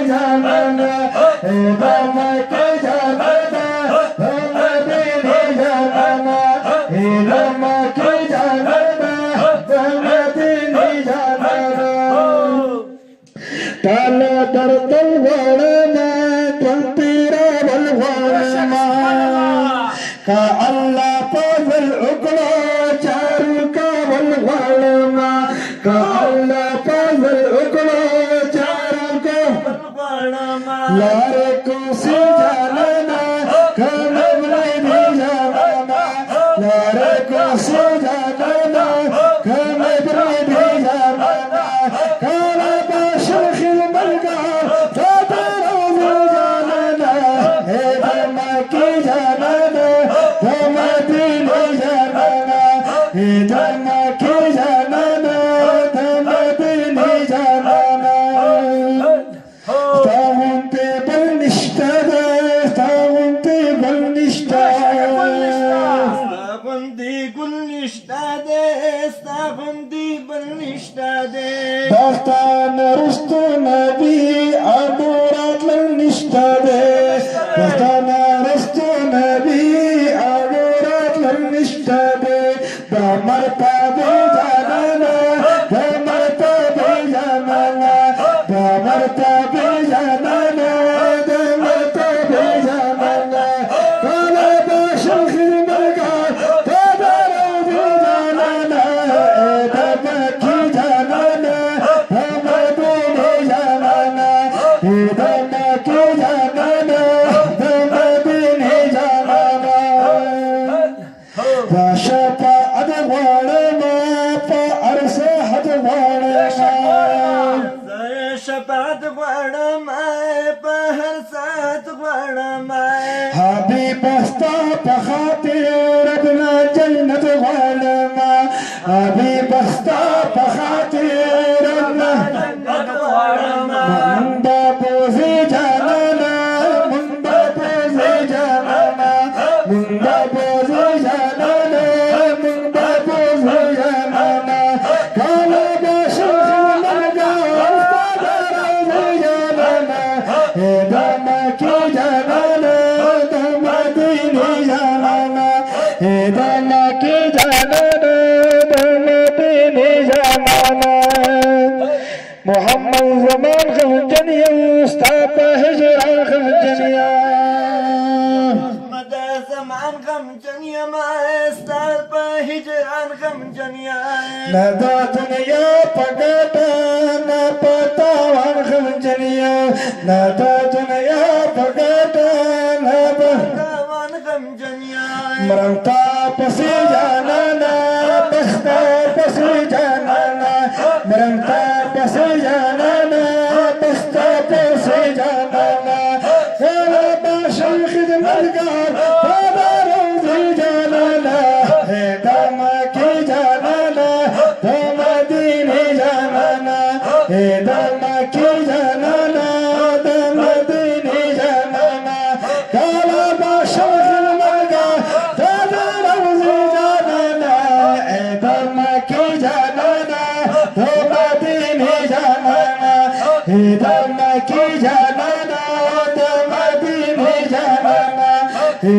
जाना दम की जाना मदीने जाना दम की जाना मदीने जाना काल दर तलवाड़ना पंतीरा बलवाड़ना का अल्लाह पागल उगलो चारू का बलवाड़ना का अल्लाह पागल उगलो चारू का बलवाड़ना लारे को सी जाना कमर भी जाना लारे को सी जाना कमर भी जाना काला बाशर खिलमल का तारा जाना है दम की जाना मदीने जाना है दम की जाना मदीने जाना तावंते बलनिष्ठा तावंते बलनिष्ठा तावंती गुलनिष्ठा दे तावंती बलनिष्ठा दे दास्तान रुस्तु नबी अबूरात लनिष्ठा दे दास्तान रुस्तु नबी निष्ठा दे दमर पावे जाना दमर पावे जाना दमर पावे जाना दमर पावे जाना काला बाशर खिलमल का तारा जाना दम की जाना मदीने जाना दम की जाना मदीने जाना शपा अदवाड़ना पा अरसे हदवाड़ना शपात वाड़मा पहर सात वाड़मा हाबी बस्ता पखातिर रबना जन्नत वाड़मा हाबी बस्ता पखातिर रबना जन्नत वाड़मा मुंडा पोसे जाना मुंडा पोसे जाना मुंडा पोसे जाना दम की जाना दम मदीने जाना दम की जाना दम मदीने जाना मोहम्मद ज़मान खमजनिया मुस्तफा हिजरान खमजनिया मदा ज़मान खमजनिया मुस्तफा हिजरान खमजनिया नदा दुनिया पगटा न पतावान खमजनिया नदा दुनिया पगटा न पतावान खमजनिया मरता पसी जाना ना बस्ता पसी जाना ना मरता पसी जाना ना बस्ता पसी जाना ना काला बाशर खिदमत का तारा रोज़ी जाना ना है दम की जाना ना दम मदीने जाना ना है दम की जाना ना दम मदीने जाना ना काला बाशर खिदमत का तारा रोज़ी जाना ना है दम की जाना ना दम मदीने जाना ना है दम की जाना ना दम मदीने जाना ना है